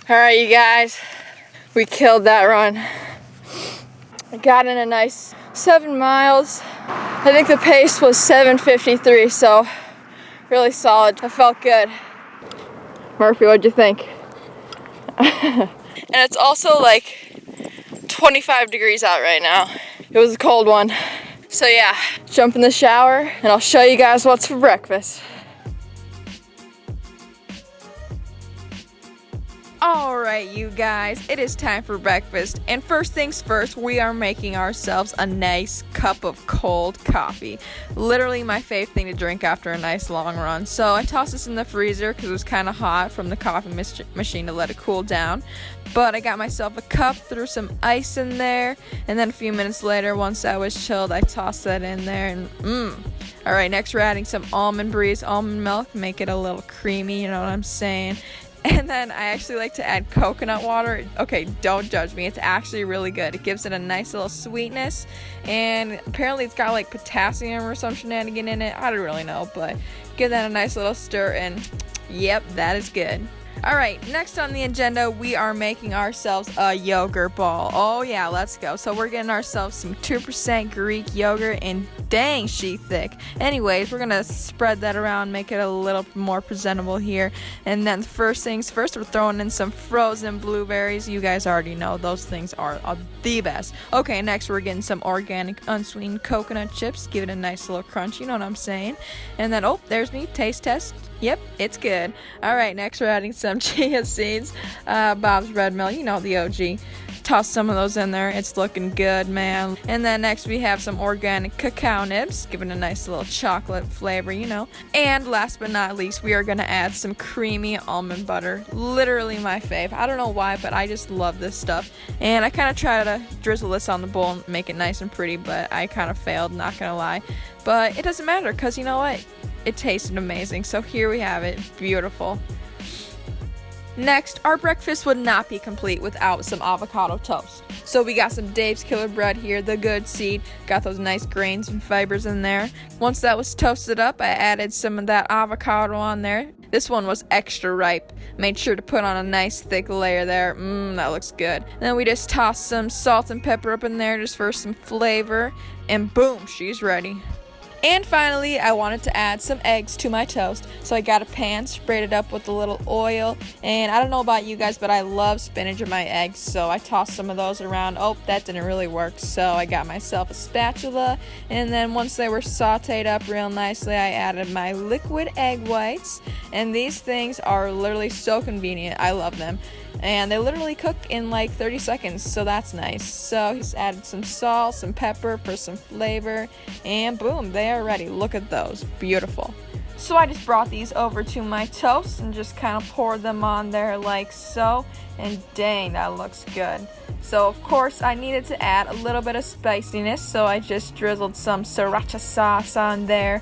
All right, you guys, we killed that run. I got in a nice 7 miles. I think the pace was 7:53, so really solid. I felt good. Murphy, what'd you think? And it's also like 25 degrees out right now. It was a cold one. So yeah, jump in the shower and I'll show you guys what's for breakfast. Alright, you guys, it is time for breakfast, and first things first, we are making ourselves a nice cup of cold coffee. Literally my favorite thing to drink after a nice long run. So I tossed this in the freezer because it was kind of hot from the coffee machine to let it cool down. But I got myself a cup, threw some ice in there, and then a few minutes later, once that was chilled, I tossed that in there, and Alright, next we're adding some Almond Breeze almond milk, make it a little creamy, you know what I'm saying? And then I actually like to add coconut water. Okay, don't judge me. It's actually really good. It gives it a nice little sweetness. And apparently it's got like potassium or some shenanigan in it. I don't really know, but give that a nice little stir and yep, that is good. Alright, next on the agenda, we are making ourselves a yogurt ball. Oh yeah, let's go. So we're getting ourselves some 2% Greek yogurt, and dang, she thick. Anyways, we're gonna spread that around, make it a little more presentable here. And then first things first, we're throwing in some frozen blueberries. You guys already know those things are the best. Okay, next we're getting some organic unsweetened coconut chips. Give it a nice little crunch, you know what I'm saying. And then, oh, there's me, taste test. Yep, it's good. Alright, next we're adding some chia seeds, Bob's Red Mill, you know, the OG. Toss some of those in there. It's looking good, man. And then next we have some organic cacao nibs, giving a nice little chocolate flavor, you know. And last but not least, we are going to add some creamy almond butter. Literally my fave. I don't know why, but I just love this stuff. And I kind of try to drizzle this on the bowl and make it nice and pretty, but I kind of failed, not going to lie. But it doesn't matter, because you know what? It tasted amazing. So here we have it. Beautiful. Next, our breakfast would not be complete without some avocado toast. So we got some Dave's Killer Bread here, the good seed. Got those nice grains and fibers in there. Once that was toasted up, I added some of that avocado on there. This one was extra ripe. Made sure to put on a nice thick layer there. That looks good. And then we just tossed some salt and pepper up in there just for some flavor. And boom, she's ready. And finally, I wanted to add some eggs to my toast. So I got a pan, sprayed it up with a little oil. And I don't know about you guys, but I love spinach in my eggs. So I tossed some of those around. Oh, that didn't really work. So I got myself a spatula. And then once they were sauteed up real nicely, I added my liquid egg whites. And these things are literally so convenient. I love them. And they literally cook in like 30 seconds, so that's nice. So just added some salt, some pepper for some flavor, and boom, they are ready. Look at those, beautiful. So I just brought these over to my toast and just kind of poured them on there like so, and dang, that looks good. So of course I needed to add a little bit of spiciness, so I just drizzled some sriracha sauce on there.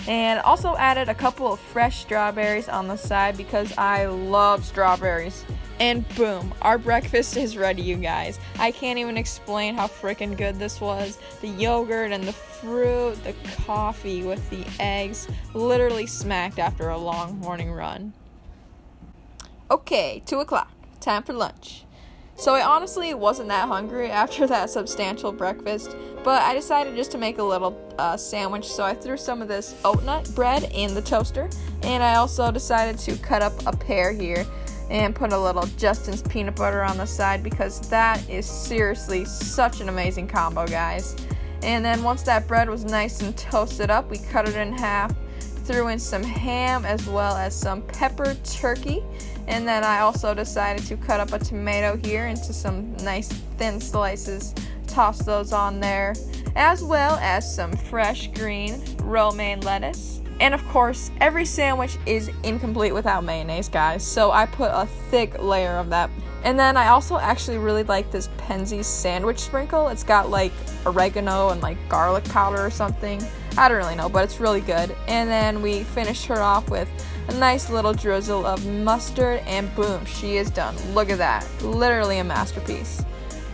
And also added a couple of fresh strawberries on the side because I love strawberries. And boom, our breakfast is ready, you guys. I can't even explain how freaking good this was. The yogurt and the fruit, the coffee with the eggs, literally smacked after a long morning run. Okay, 2 o'clock, time for lunch. So I honestly wasn't that hungry after that substantial breakfast, but I decided just to make a little sandwich, so I threw some of this oat nut bread in the toaster, and I also decided to cut up a pear here and put a little Justin's peanut butter on the side because that is seriously such an amazing combo, guys. And then once that bread was nice and toasted up, we cut it in half, threw in some ham as well as some peppered turkey. And then I also decided to cut up a tomato here into some nice thin slices, toss those on there, as well as some fresh green romaine lettuce. And of course, every sandwich is incomplete without mayonnaise, guys, so I put a thick layer of that. And then I also actually really like this Penzeys sandwich sprinkle. It's got like oregano and like garlic powder or something. I don't really know, but it's really good. And then we finished her off with a nice little drizzle of mustard, and boom, she is done. Look at that, literally a masterpiece.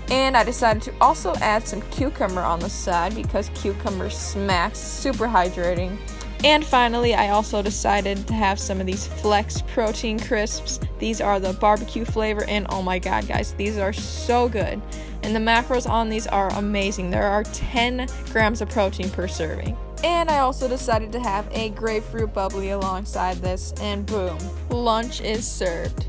And I decided to also add some cucumber on the side because cucumber smacks, super hydrating. And finally, I also decided to have some of these Flex protein crisps. These are the barbecue flavor, and oh my god, guys, these are so good. And the macros on these are amazing. There are 10 grams of protein per serving. And I also decided to have a grapefruit bubbly alongside this, and boom, lunch is served.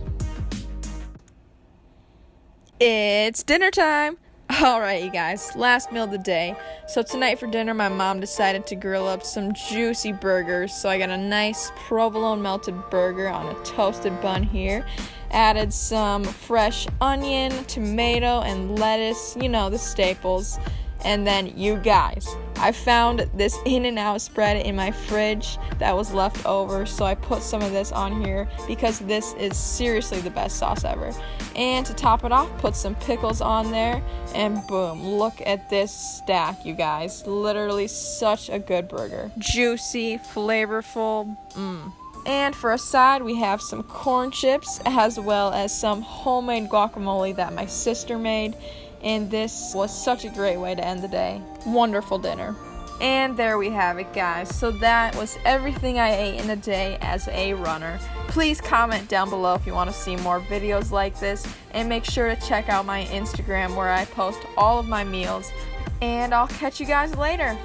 It's dinner time! Alright, you guys, last meal of the day. So tonight for dinner, my mom decided to grill up some juicy burgers. So I got a nice provolone melted burger on a toasted bun here. Added some fresh onion, tomato, and lettuce, you know, the staples. And then, you guys, I found this In-N-Out spread in my fridge that was left over, so I put some of this on here because this is seriously the best sauce ever. And to top it off, put some pickles on there, and boom, look at this stack, you guys. Literally such a good burger. Juicy, flavorful, And for a side, we have some corn chips as well as some homemade guacamole that my sister made. And this was such a great way to end the day. Wonderful dinner. And there we have it, guys. So that was everything I ate in a day as a runner. Please comment down below if you want to see more videos like this. And make sure to check out my Instagram where I post all of my meals. And I'll catch you guys later.